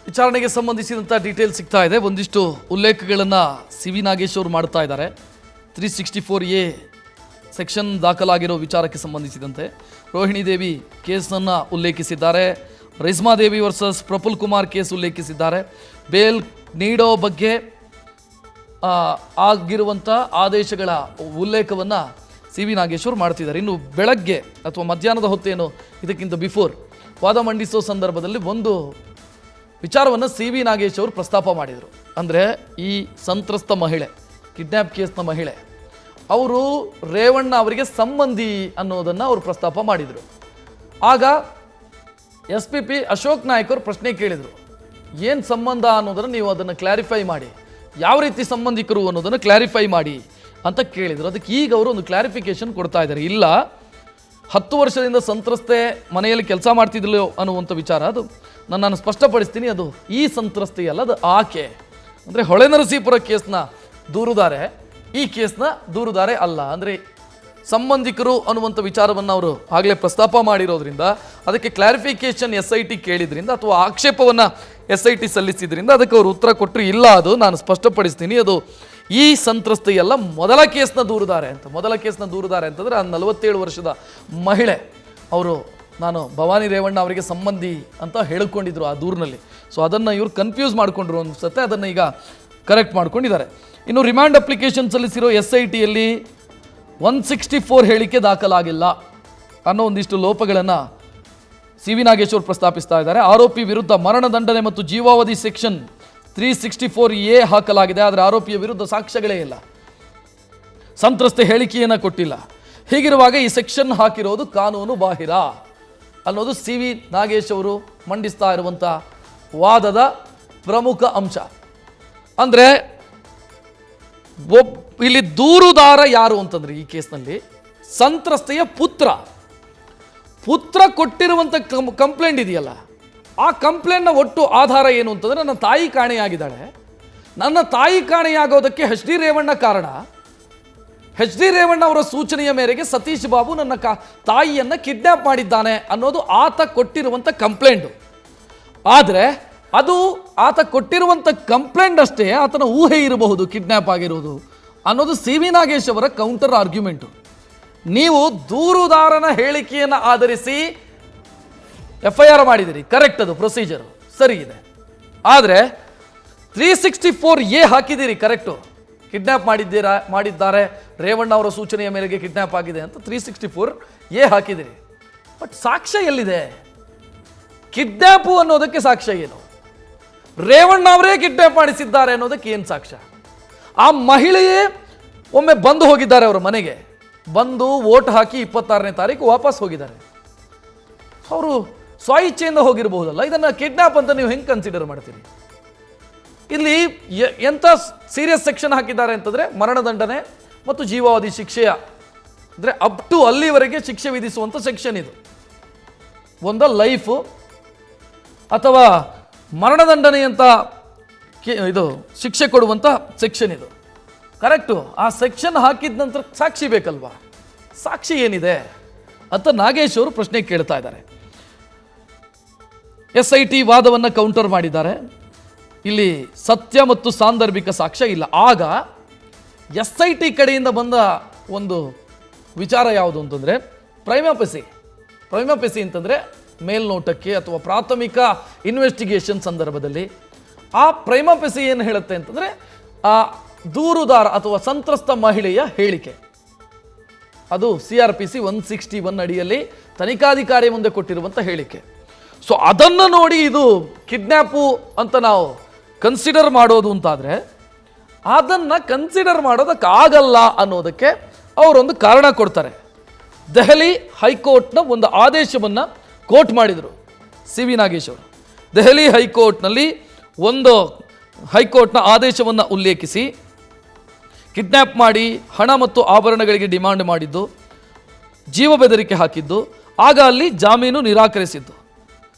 ವಿಚಾರಣೆಗೆ ಸಂಬಂಧಿಸಿದಂಥ ಡೀಟೇಲ್ಸ್ ಸಿಗ್ತಾ ಇದೆ. ಒಂದಿಷ್ಟು ಉಲ್ಲೇಖಗಳನ್ನು ಸಿ ವಿ ನಾಗೇಶ್ ಅವರು ಮಾಡ್ತಾ ಇದ್ದಾರೆ. 364A ಸೆಕ್ಷನ್ ದಾಖಲಾಗಿರೋ ವಿಚಾರಕ್ಕೆ ಸಂಬಂಧಿಸಿದಂತೆ ರೋಹಿಣಿ ದೇವಿ ಕೇಸನ್ನು ಉಲ್ಲೇಖಿಸಿದ್ದಾರೆ. ರಿಜ್ಮಾ ದೇವಿ ವರ್ಸಸ್ ಪ್ರಫುಲ್ ಕುಮಾರ್ ಕೇಸ್ ಉಲ್ಲೇಖಿಸಿದ್ದಾರೆ. ಬೇಲ್ ನೀಡೋ ಬಗ್ಗೆ ಆಗಿರುವಂಥ ಆದೇಶಗಳ ಉಲ್ಲೇಖವನ್ನು ಸಿ ವಿ ನಾಗೇಶ್ ಅವರು ಮಾಡ್ತಿದ್ದಾರೆ. ಇನ್ನು ಬೆಳಗ್ಗೆ ಅಥವಾ ಮಧ್ಯಾಹ್ನದ ಹೊತ್ತೇನು ಇದಕ್ಕಿಂತ ಬಿಫೋರ್ ವಾದ ಮಂಡಿಸೋ ಸಂದರ್ಭದಲ್ಲಿ ಒಂದು ವಿಚಾರವನ್ನು ಸಿ ವಿ ನಾಗೇಶ್ ಅವರು ಪ್ರಸ್ತಾಪ ಮಾಡಿದರು. ಅಂದರೆ ಈ ಸಂತ್ರಸ್ತ ಮಹಿಳೆ, ಕಿಡ್ನ್ಯಾಪ್ ಕೇಸ್ನ ಮಹಿಳೆ, ಅವರು ರೇವಣ್ಣ ಅವರಿಗೆ ಸಂಬಂಧಿ ಅನ್ನೋದನ್ನು ಅವರು ಪ್ರಸ್ತಾಪ ಮಾಡಿದರು. ಆಗ SP ಅಶೋಕ್ ನಾಯ್ಕ್ ಅವರು ಪ್ರಶ್ನೆ ಕೇಳಿದರು, ಏನು ಸಂಬಂಧ ಅನ್ನೋದನ್ನು ನೀವು ಅದನ್ನು ಕ್ಲಾರಿಫೈ ಮಾಡಿ, ಯಾವ ರೀತಿ ಸಂಬಂಧಿಕರು ಅನ್ನೋದನ್ನು ಕ್ಲಾರಿಫೈ ಮಾಡಿ ಅಂತ ಕೇಳಿದರು. ಅದಕ್ಕೆ ಈಗ ಅವರು ಒಂದು ಕ್ಲಾರಿಫಿಕೇಶನ್ ಕೊಡ್ತಾ ಇದ್ದಾರೆ. ಇಲ್ಲ, 10 ವರ್ಷದಿಂದ ಸಂತ್ರಸ್ತೆ ಮನೆಯಲ್ಲಿ ಕೆಲಸ ಮಾಡ್ತಿದ್ಲು ಅನ್ನುವಂಥ ವಿಚಾರ ಅದು ನಾನು ಸ್ಪಷ್ಟಪಡಿಸ್ತೀನಿ. ಅದು ಈ ಸಂತ್ರಸ್ತೆಯಲ್ಲ, ಅದು ಆಕೆ. ಅಂದರೆ ಹೊಳೆನರಸೀಪುರ ಕೇಸ್ನ ದೂರುದಾರೆ, ಈ ಕೇಸ್ನ ದೂರುದಾರೆ ಅಲ್ಲ. ಅಂದರೆ ಸಂಬಂಧಿಕರು ಅನ್ನುವಂಥ ವಿಚಾರವನ್ನು ಅವರು ಆಗಲೇ ಪ್ರಸ್ತಾಪ ಮಾಡಿರೋದ್ರಿಂದ ಅದಕ್ಕೆ ಕ್ಲಾರಿಫಿಕೇಶನ್ SIT ಕೇಳಿದ್ರಿಂದ ಅಥವಾ ಆಕ್ಷೇಪವನ್ನು SIT ಸಲ್ಲಿಸಿದ್ರಿಂದ ಅದಕ್ಕೆ ಅವರು ಉತ್ತರ ಕೊಟ್ಟರು, ಇಲ್ಲ ಅದು ನಾನು ಸ್ಪಷ್ಟಪಡಿಸ್ತೀನಿ, ಅದು ಈ ಸಂತ್ರಸ್ತೆಯಲ್ಲ, ಮೊದಲ ಕೇಸ್ನ ದೂರುದಾರೆ ಅಂತ. ಮೊದಲ ಕೇಸ್ನ ದೂರುದಾರೆ ಅಂತಂದರೆ ಆ 47 ವರ್ಷದ ಮಹಿಳೆ, ಅವರು ನಾನು ಭವಾನಿ ರೇವಣ್ಣ ಅವರಿಗೆ ಸಂಬಂಧಿ ಅಂತ ಹೇಳಿಕೊಂಡಿದ್ರು ಆ ದೂರಿನಲ್ಲಿ. ಸೊ ಅದನ್ನು ಇವರು ಕನ್ಫ್ಯೂಸ್ ಮಾಡಿಕೊಂಡ್ರು ಅನಿಸುತ್ತೆ. ಅದನ್ನು ಈಗ ಕರೆಕ್ಟ್ ಮಾಡ್ಕೊಂಡಿದ್ದಾರೆ. ಇನ್ನು ರಿಮಾಂಡ್ ಅಪ್ಲಿಕೇಶನ್ ಸಲ್ಲಿಸಿರೋ SITಯಲ್ಲಿ 164 ಹೇಳಿಕೆ ದಾಖಲಾಗಿಲ್ಲ ಅನ್ನೋ ಒಂದಿಷ್ಟು ಲೋಪಗಳನ್ನು ಸಿ ವಿ ನಾಗೇಶ್ ಅವರು ಪ್ರಸ್ತಾಪಿಸ್ತಾ ಇದ್ದಾರೆ. ಆರೋಪಿ ವಿರುದ್ಧ ಮರಣದಂಡನೆ ಮತ್ತು ಜೀವಾವಧಿ ಸೆಕ್ಷನ್ 364A ಹಾಕಲಾಗಿದೆ. ಆದರೆ ಆರೋಪಿಯ ವಿರುದ್ಧ ಸಾಕ್ಷ್ಯಗಳೇ ಇಲ್ಲ, ಸಂತ್ರಸ್ತೆ ಹೇಳಿಕೆಯನ್ನು ಕೊಟ್ಟಿಲ್ಲ. ಹೀಗಿರುವಾಗ ಈ ಸೆಕ್ಷನ್ ಹಾಕಿರೋದು ಕಾನೂನು ಬಾಹಿರ ಅನ್ನೋದು ಸಿ ವಿ ನಾಗೇಶ್ ಅವರು ಮಂಡಿಸ್ತಾ ಇರುವಂಥ ವಾದದ ಪ್ರಮುಖ ಅಂಶ. ಅಂದರೆ ಇಲ್ಲಿ ದೂರುದಾರ ಯಾರು ಅಂತಂದ್ರೆ ಈ ಕೇಸ್ನಲ್ಲಿ ಸಂತ್ರಸ್ತೆಯ ಪುತ್ರ ಕೊಟ್ಟಿರುವಂಥ ಕಂಪ್ಲೇಂಟ್ ಇದೆಯಲ್ಲ, ಆ ಕಂಪ್ಲೇಂಟ್ನ ಒಟ್ಟು ಆಧಾರ ಏನು ಅಂತಂದರೆ ನನ್ನ ತಾಯಿ ಕಾಣೆಯಾಗಿದ್ದಾಳೆ, ನನ್ನ ತಾಯಿ ಕಾಣೆಯಾಗೋದಕ್ಕೆ HD ರೇವಣ್ಣ ಕಾರಣ, HD ರೇವಣ್ಣ ಅವರ ಸೂಚನೆಯ ಮೇರೆಗೆ ಸತೀಶ್ ಬಾಬು ನನ್ನ ತಾಯಿಯನ್ನು ಕಿಡ್ನ್ಯಾಪ್ ಮಾಡಿದ್ದಾನೆ ಅನ್ನೋದು ಆತ ಕೊಟ್ಟಿರುವಂಥ ಕಂಪ್ಲೇಂಟು. ಆದರೆ ಅದು ಆತ ಕೊಟ್ಟಿರುವಂಥ ಕಂಪ್ಲೇಂಟ್ ಅಷ್ಟೇ, ಆತನ ಊಹೆ ಇರಬಹುದು ಕಿಡ್ನ್ಯಾಪ್ ಆಗಿರುವುದು ಅನ್ನೋದು ಸಿ ವಿ ನಾಗೇಶ್ ಅವರ ಕೌಂಟರ್ ಆರ್ಗ್ಯುಮೆಂಟು. ನೀವು ದೂರುದಾರನ ಹೇಳಿಕೆಯನ್ನು ಆಧರಿಸಿ FIR ಮಾಡಿದಿರಿ, ಕರೆಕ್ಟ್, ಅದು ಪ್ರೊಸೀಜರು ಸರಿ ಇದೆ. ಆದರೆ 364A ಹಾಕಿದ್ದೀರಿ, ಕರೆಕ್ಟು, ಕಿಡ್ನ್ಯಾಪ್ ಮಾಡಿದ್ದಾರೆ, ರೇವಣ್ಣ ಅವರ ಸೂಚನೆಯ ಮೇರೆಗೆ ಕಿಡ್ನ್ಯಾಪ್ ಆಗಿದೆ ಅಂತ 364A ಹಾಕಿದ್ದೀರಿ. ಬಟ್ ಸಾಕ್ಷ್ಯ ಎಲ್ಲಿದೆ? ಕಿಡ್ನ್ಯಾಪು ಅನ್ನೋದಕ್ಕೆ ಸಾಕ್ಷ್ಯ ಏನು? ರೇವಣ್ಣ ಅವರೇ ಕಿಡ್ನ್ಯಾಪ್ ಮಾಡಿಸಿದ್ದಾರೆ ಅನ್ನೋದಕ್ಕೆ ಏನು ಸಾಕ್ಷ್ಯ? ಆ ಮಹಿಳೆಯೇ ಒಮ್ಮೆ ಬಂದು ಹೋಗಿದ್ದಾರೆ, ಅವರ ಮನೆಗೆ ಬಂದು ವೋಟ್ ಹಾಕಿ 26ನೇ ತಾರೀಕು ವಾಪಸ್ ಹೋಗಿದ್ದಾರೆ. ಅವರು ಸ್ವಇಚ್ಛೆಯಿಂದ ಹೋಗಿರಬಹುದಲ್ಲ, ಇದನ್ನು ಕಿಡ್ನ್ಯಾಪ್ ಅಂತ ನೀವು ಹೆಂಗೆ ಕನ್ಸಿಡರ್ ಮಾಡ್ತೀರಿ? ಇಲ್ಲಿ ಎಂಥ ಸೀರಿಯಸ್ ಸೆಕ್ಷನ್ ಹಾಕಿದ್ದಾರೆ ಅಂತಂದರೆ ಮರಣದಂಡನೆ ಮತ್ತು ಜೀವಾವಧಿ ಶಿಕ್ಷೆಯ, ಅಂದರೆ ಅಪ್ ಟು ಅಲ್ಲಿವರೆಗೆ ಶಿಕ್ಷೆ ವಿಧಿಸುವಂಥ ಸೆಕ್ಷನ್ ಇದು. ಒಂದು ಲೈಫು ಅಥವಾ ಮರಣದಂಡನೆ ಅಂತ ಇದು ಶಿಕ್ಷೆ ಕೊಡುವಂಥ ಸೆಕ್ಷನ್ ಇದು, ಕರೆಕ್ಟು. ಆ ಸೆಕ್ಷನ್ ಹಾಕಿದ ನಂತರ ಸಾಕ್ಷಿ ಬೇಕಲ್ವಾ? ಸಾಕ್ಷಿ ಏನಿದೆ ಅಂತ ನಾಗೇಶ್ ಅವರು ಪ್ರಶ್ನೆ ಕೇಳ್ತಾ ಇದ್ದಾರೆ. SIT ವಾದವನ್ನು ಕೌಂಟರ್ ಮಾಡಿದ್ದಾರೆ. ಇಲ್ಲಿ ಸತ್ಯ ಮತ್ತು ಸಾಂದರ್ಭಿಕ ಸಾಕ್ಷ್ಯ ಇಲ್ಲ. ಆಗ SIT ಕಡೆಯಿಂದ ಬಂದ ಒಂದು ವಿಚಾರ ಯಾವುದು ಅಂತಂದರೆ ಪ್ರೈಮಾ ಪೆಸಿ ಅಂತಂದರೆ ಮೇಲ್ನೋಟಕ್ಕೆ ಅಥವಾ ಪ್ರಾಥಮಿಕ ಇನ್ವೆಸ್ಟಿಗೇಷನ್ ಸಂದರ್ಭದಲ್ಲಿ ಆ ಪ್ರೈಮಾ ಪೆಸಿ ಏನು ಹೇಳುತ್ತೆ ಅಂತಂದರೆ ಆ ದೂರುದಾರ ಅಥವಾ ಸಂತ್ರಸ್ತ ಮಹಿಳೆಯ ಹೇಳಿಕೆ, ಅದು CRPC 161 ಅಡಿಯಲ್ಲಿ ತನಿಖಾಧಿಕಾರಿ ಮುಂದೆ ಕೊಟ್ಟಿರುವಂಥ ಹೇಳಿಕೆ. ಸೊ ಅದನ್ನು ನೋಡಿ ಇದು ಕಿಡ್ನ್ಯಾಪು ಅಂತ ನಾವು ಕನ್ಸಿಡರ್ ಮಾಡೋದು ಅಂತಾದರೆ ಅದನ್ನು ಕನ್ಸಿಡರ್ ಮಾಡೋದಕ್ಕಾಗಲ್ಲ ಅನ್ನೋದಕ್ಕೆ ಅವರೊಂದು ಕಾರಣ ಕೊಡ್ತಾರೆ. ದೆಹಲಿ ಹೈಕೋರ್ಟ್ನ ಒಂದು ಆದೇಶವನ್ನು ಕೋರ್ಟ್ ಮಾಡಿದರು ಸಿ ವಿ ನಾಗೇಶ್ ಅವರು. ದೆಹಲಿ ಹೈಕೋರ್ಟ್ನಲ್ಲಿ ಒಂದು ಹೈಕೋರ್ಟ್ನ ಆದೇಶವನ್ನು ಉಲ್ಲೇಖಿಸಿ ಕಿಡ್ನ್ಯಾಪ್ ಮಾಡಿ ಹಣ ಮತ್ತು ಆಭರಣಗಳಿಗೆ ಡಿಮಾಂಡ್ ಮಾಡಿದ್ದು, ಜೀವ ಬೆದರಿಕೆ ಹಾಕಿದ್ದು, ಆಗ ಅಲ್ಲಿ ಜಾಮೀನು ನಿರಾಕರಿಸಿದ್ದು,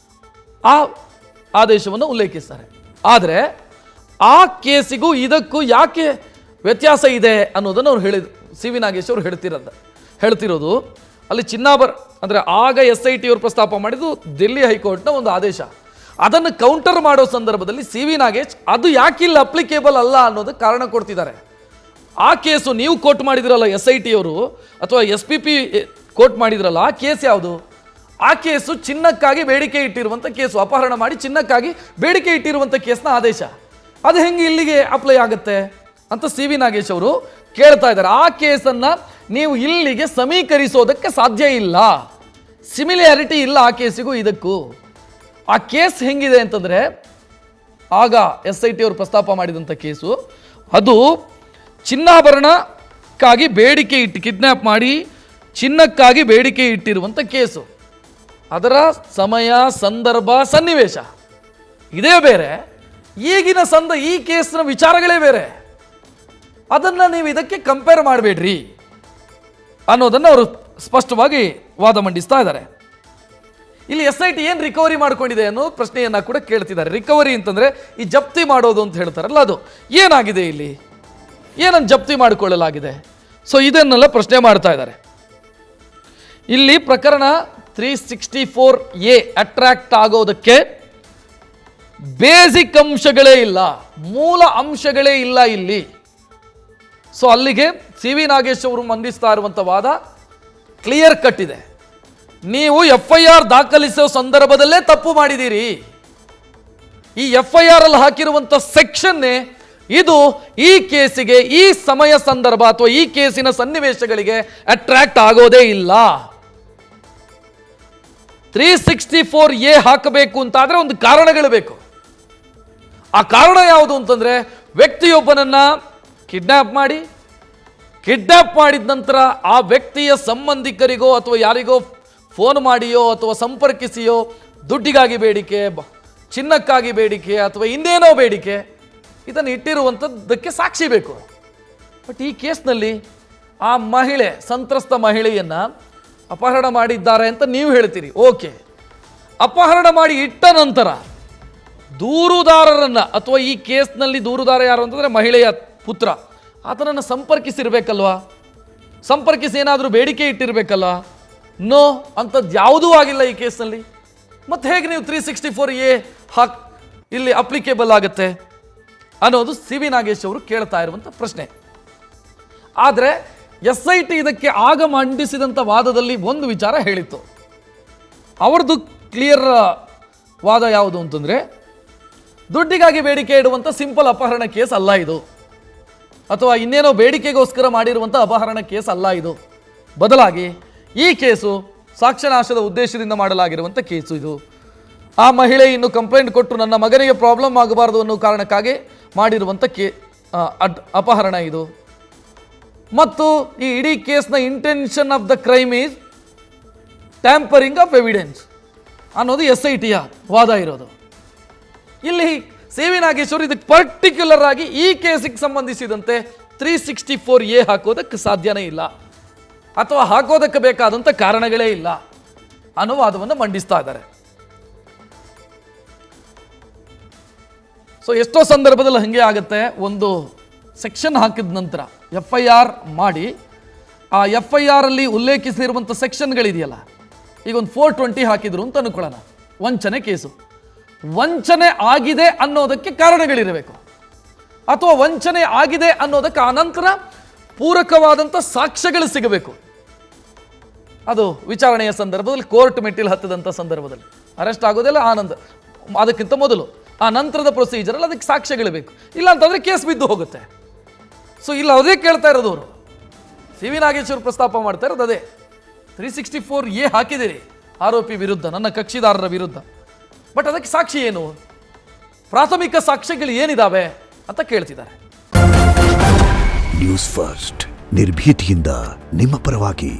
ಆ ಆದೇಶವನ್ನು ಉಲ್ಲೇಖಿಸ್ತಾರೆ. ಆದರೆ ಆ ಕೇಸಿಗೂ ಇದಕ್ಕೂ ಯಾಕೆ ವ್ಯತ್ಯಾಸ ಇದೆ ಅನ್ನೋದನ್ನು ಅವ್ರು ಸಿ ವಿ ನಾಗೇಶ್ ಅವರು ಹೇಳ್ತಿರೋದು ಅಲ್ಲಿ ಚಿನ್ನಾಭರಣ ಅಂದರೆ ಆಗ SIT ಅವರು ಪ್ರಸ್ತಾಪ ಮಾಡಿದ್ದು ದಿಲ್ಲಿ ಹೈಕೋರ್ಟ್ನ ಒಂದು ಆದೇಶ. ಅದನ್ನು ಕೌಂಟರ್ ಮಾಡೋ ಸಂದರ್ಭದಲ್ಲಿ ಸಿ ವಿ ನಾಗೇಶ್ ಅದು ಯಾಕಿಲ್ಲ ಅಪ್ಲಿಕೇಬಲ್ ಅಲ್ಲ ಅನ್ನೋದಕ್ಕೆ ಕಾರಣ ಕೊಡ್ತಿದ್ದಾರೆ. ಆ ಕೇಸು ನೀವು ಕೋಟ್ ಮಾಡಿದ್ರಲ್ಲ SIT ಅವರು ಅಥವಾ SPP ಕೋಟ್ ಮಾಡಿದ್ರಲ್ಲ, ಆ ಕೇಸ್ ಯಾವುದು? ಆ ಕೇಸು ಚಿನ್ನಕ್ಕಾಗಿ ಬೇಡಿಕೆ ಇಟ್ಟಿರುವಂಥ ಕೇಸು, ಅಪಹರಣ ಮಾಡಿ ಚಿನ್ನಕ್ಕಾಗಿ ಬೇಡಿಕೆ ಇಟ್ಟಿರುವಂಥ ಕೇಸ್ನ ಆದೇಶ. ಅದು ಹೆಂಗೆ ಇಲ್ಲಿಗೆ ಅಪ್ಲೈ ಆಗುತ್ತೆ ಅಂತ ಸಿ ವಿ ನಾಗೇಶ್ ಅವರು ಕೇಳ್ತಾ ಇದ್ದಾರೆ. ಆ ಕೇಸನ್ನು ನೀವು ಇಲ್ಲಿಗೆ ಸಮೀಕರಿಸೋದಕ್ಕೆ ಸಾಧ್ಯ ಇಲ್ಲ, ಸಿಮಿಲ್ಯಾರಿಟಿ ಇಲ್ಲ ಆ ಕೇಸಿಗೂ ಇದಕ್ಕೂ. ಆ ಕೇಸ್ ಹೆಂಗಿದೆ ಅಂತಂದರೆ, ಆಗ SIT ಅವರು ಪ್ರಸ್ತಾಪ ಮಾಡಿದಂಥ ಕೇಸು, ಅದು ಚಿನ್ನಾಭರಣಕ್ಕಾಗಿ ಬೇಡಿಕೆ ಇಟ್ಟು ಕಿಡ್ನ್ಯಾಪ್ ಮಾಡಿ ಚಿನ್ನಕ್ಕಾಗಿ ಬೇಡಿಕೆ ಇಟ್ಟಿರುವಂಥ ಕೇಸು. ಅದರ ಸಮಯ, ಸಂದರ್ಭ, ಸನ್ನಿವೇಶ ಇದೇ ಬೇರೆ, ಈಗಿನ ಈ ಕೇಸ್ನ ವಿಚಾರಗಳೇ ಬೇರೆ. ಅದನ್ನು ನೀವು ಇದಕ್ಕೆ ಕಂಪೇರ್ ಮಾಡಬೇಡ್ರಿ ಅನ್ನೋದನ್ನು ಅವರು ಸ್ಪಷ್ಟವಾಗಿ ವಾದ ಮಂಡಿಸ್ತಾ ಇದ್ದಾರೆ. ಇಲ್ಲಿ SIT ಏನು ರಿಕವರಿ ಮಾಡ್ಕೊಂಡಿದೆ ಅನ್ನೋ ಪ್ರಶ್ನೆಯನ್ನು ಕೂಡ ಕೇಳ್ತಿದ್ದಾರೆ. ರಿಕವರಿ ಅಂತಂದರೆ ಈ ಜಪ್ತಿ ಮಾಡೋದು ಅಂತ ಹೇಳ್ತಾರಲ್ಲ, ಅದು ಏನಾಗಿದೆ ಇಲ್ಲಿ, ಏನನ್ನು ಜಪ್ತಿ ಮಾಡಿಕೊಳ್ಳಲಾಗಿದೆ? ಸೊ ಇದನ್ನೆಲ್ಲ ಪ್ರಶ್ನೆ ಮಾಡ್ತಾ ಇದ್ದಾರೆ. ಇಲ್ಲಿ ಪ್ರಕರಣ 364A ಅಟ್ರಾಕ್ಟ್ ಆಗೋದಕ್ಕೆ ಬೇಸಿಕ್ ಅಂಶಗಳೇ ಇಲ್ಲ, ಮೂಲ ಅಂಶಗಳೇ ಇಲ್ಲ ಇಲ್ಲಿ. ಸೊ ಅಲ್ಲಿಗೆ ಸಿ ವಿ ನಾಗೇಶ್ ಅವರು ಮಂಡಿಸ್ತಾ ಇರುವಂಥ ವಾದ ಕ್ಲಿಯರ್ ಕಟ್ ಇದೆ. ನೀವು FIR ದಾಖಲಿಸೋ ಸಂದರ್ಭದಲ್ಲೇ ತಪ್ಪು ಮಾಡಿದ್ದೀರಿ. ಈ FIR ಅಲ್ಲಿ ಹಾಕಿರುವಂಥ ಸೆಕ್ಷನ್ನೇ ಇದು ಈ ಕೇಸಿಗೆ, ಈ ಸಮಯ, ಸಂದರ್ಭ ಅಥವಾ ಈ ಕೇಸಿನ ಸನ್ನಿವೇಶಗಳಿಗೆ ಅಟ್ರಾಕ್ಟ್ ಆಗೋದೇ ಇಲ್ಲ. 364A ಹಾಕಬೇಕು ಅಂತಾದರೆ ಒಂದು ಕಾರಣಗಳು ಬೇಕು. ಆ ಕಾರಣ ಯಾವುದು ಅಂತಂದರೆ, ವ್ಯಕ್ತಿಯೊಬ್ಬನನ್ನು ಕಿಡ್ನ್ಯಾಪ್ ಮಾಡಿದ ನಂತರ ಆ ವ್ಯಕ್ತಿಯ ಸಂಬಂಧಿಕರಿಗೋ ಅಥವಾ ಯಾರಿಗೋ ಫೋನ್ ಮಾಡಿಯೋ ಅಥವಾ ಸಂಪರ್ಕಿಸಿಯೋ ದುಡ್ಡಿಗಾಗಿ ಬೇಡಿಕೆ, ಚಿನ್ನಕ್ಕಾಗಿ ಬೇಡಿಕೆ ಅಥವಾ ಇನ್ನೇನೋ ಬೇಡಿಕೆ, ಇದನ್ನು ಇಟ್ಟಿರುವಂಥದ್ದಕ್ಕೆ ಸಾಕ್ಷಿ ಬೇಕು. ಬಟ್ ಈ ಕೇಸ್ನಲ್ಲಿ ಆ ಮಹಿಳೆ, ಸಂತ್ರಸ್ತ ಮಹಿಳೆಯನ್ನು ಅಪಹರಣ ಮಾಡಿದ್ದಾರೆ ಅಂತ ನೀವು ಹೇಳ್ತೀರಿ. ಓಕೆ, ಅಪಹರಣ ಮಾಡಿ ಇಟ್ಟ ನಂತರ ದೂರುದಾರರನ್ನು ಅಥವಾ ಈ ಕೇಸ್ನಲ್ಲಿ ದೂರುದಾರ ಯಾರು ಅಂತಂದರೆ ಮಹಿಳೆಯ ಪುತ್ರ, ಆತನನ್ನು ಸಂಪರ್ಕಿಸಿರ್ಬೇಕಲ್ವಾ, ಸಂಪರ್ಕಿಸಿ ಏನಾದರೂ ಬೇಡಿಕೆ ಇಟ್ಟಿರಬೇಕಲ್ಲ. ನೋ, ಅಂಥದ್ದು ಯಾವುದೂ ಆಗಿಲ್ಲ ಈ ಕೇಸ್ನಲ್ಲಿ. ಮತ್ತು ಹೇಗೆ ನೀವು 364A ಇಲ್ಲಿ ಅಪ್ಲಿಕೇಬಲ್ ಆಗುತ್ತೆ ಅನ್ನೋದು ಸಿ ವಿ ನಾಗೇಶ್ ಅವರು ಕೇಳ್ತಾ ಇರುವಂಥ ಪ್ರಶ್ನೆ. ಆದರೆ SIT ಇದಕ್ಕೆ ಆಗ ಮಂಡಿಸಿದಂಥ ವಾದದಲ್ಲಿ ಒಂದು ವಿಚಾರ ಹೇಳಿತ್ತು. ಅವ್ರದ್ದು ಕ್ಲಿಯರ್ ವಾದ ಯಾವುದು ಅಂತಂದರೆ, ದುಡ್ಡಿಗಾಗಿ ಬೇಡಿಕೆ ಇಡುವಂಥ ಸಿಂಪಲ್ ಅಪಹರಣ ಕೇಸ್ ಅಲ್ಲ ಇದು, ಅಥವಾ ಇನ್ನೇನೋ ಬೇಡಿಕೆಗೋಸ್ಕರ ಮಾಡಿರುವಂಥ ಅಪಹರಣ ಕೇಸ್ ಅಲ್ಲ ಇದು. ಬದಲಾಗಿ ಈ ಕೇಸು ಸಾಕ್ಷ್ಯನಾಶದ ಉದ್ದೇಶದಿಂದ ಮಾಡಲಾಗಿರುವಂಥ ಕೇಸು ಇದು. ಆ ಮಹಿಳೆ ಇನ್ನು ಕಂಪ್ಲೇಂಟ್ ಕೊಟ್ಟು ನನ್ನ ಮಗನಿಗೆ ಪ್ರಾಬ್ಲಮ್ ಆಗಬಾರ್ದು ಅನ್ನೋ ಕಾರಣಕ್ಕಾಗಿ ಮಾಡಿರುವಂಥ ಅಪಹರಣ ಇದು. ಮತ್ತು ಈ ಇಡೀ ಕೇಸ್ನ intention of the crime is tampering of evidence ಅನ್ನೋದು SITಯ ವಾದ ಇರೋದು. ಇಲ್ಲಿ ಸಿ ವಿ ನಾಗೇಶ್ವರ್ ಇದಕ್ಕೆ ಪರ್ಟಿಕ್ಯುಲರ್ ಆಗಿ ಈ ಕೇಸಿಗೆ ಸಂಬಂಧಿಸಿದಂತೆ 364A ಹಾಕೋದಕ್ಕೆ ಸಾಧ್ಯನೇ ಇಲ್ಲ, ಅಥವಾ ಹಾಕೋದಕ್ಕೆ ಬೇಕಾದಂಥ ಕಾರಣಗಳೇ ಇಲ್ಲ ಅನ್ನೋ ವಾದವನ್ನು ಮಂಡಿಸ್ತಾ ಇದ್ದಾರೆ. ಸೊ ಎಷ್ಟೋ ಸಂದರ್ಭದಲ್ಲಿ ಹಾಗೆ ಆಗುತ್ತೆ, ಒಂದು ಸೆಕ್ಷನ್ ಹಾಕಿದ ನಂತರ FIR ಮಾಡಿ ಆ FIR ಅಲ್ಲಿ ಉಲ್ಲೇಖಿಸಿರುವಂಥ ಸೆಕ್ಷನ್ಗಳಿದೆಯಲ್ಲ, ಈಗ ಒಂದು 420 ಹಾಕಿದ್ರು ಅಂತ ಅನ್ಕೊಳ್ಳೋಣ, ವಂಚನೆ ಕೇಸು. ವಂಚನೆ ಆಗಿದೆ ಅನ್ನೋದಕ್ಕೆ ಕಾರಣಗಳಿರಬೇಕು, ಅಥವಾ ವಂಚನೆ ಆಗಿದೆ ಅನ್ನೋದಕ್ಕೆ ಆನಂತರ ಪೂರಕವಾದಂಥ ಸಾಕ್ಷ್ಯಗಳು ಸಿಗಬೇಕು. ಅದು ವಿಚಾರಣೆಯ ಸಂದರ್ಭದಲ್ಲಿ, ಕೋರ್ಟ್ ಮೆಟ್ಟಿಲು ಹತ್ತದಂಥ ಸಂದರ್ಭದಲ್ಲಿ, ಅರೆಸ್ಟ್ ಆಗೋದೆಲ್ಲ ಅದಕ್ಕಿಂತ ಮೊದಲು, ಆ ನಂತರದ ಪ್ರೊಸೀಜರಲ್ಲಿ ಅದಕ್ಕೆ ಸಾಕ್ಷ್ಯಗಳು ಬೇಕು. ಇಲ್ಲ ಅಂತಂದರೆ ಕೇಸ್ ಬಿದ್ದು ಹೋಗುತ್ತೆ. ಸೊ ಇಲ್ಲ ಅದೇ ಕೇಳ್ತಾ ಇರೋದು ಅವರು, ಸಿ ವಿ ನಾಗೇಶ್ವರ್ ಪ್ರಸ್ತಾಪ ಮಾಡ್ತಾ ಇರೋದು ಅದೇ. 364A ಹಾಕಿದ್ದೀರಿ ಆರೋಪಿ ವಿರುದ್ಧ, ನನ್ನ ಕಕ್ಷಿದಾರರ ವಿರುದ್ಧ, ಬಟ್ ಅದಕ್ಕೆ ಸಾಕ್ಷಿ ಏನು, ಪ್ರಾಥಮಿಕ ಸಾಕ್ಷ್ಯಗಳು ಏನಿದಾವೆ ಅಂತ ಕೇಳ್ತಿದ್ದಾರೆ. ನ್ಯೂಸ್ ಫಸ್ಟ್, ನಿರ್ಭೀತಿಯಿಂದ ನಿಮ್ಮ ಪರವಾಗಿ.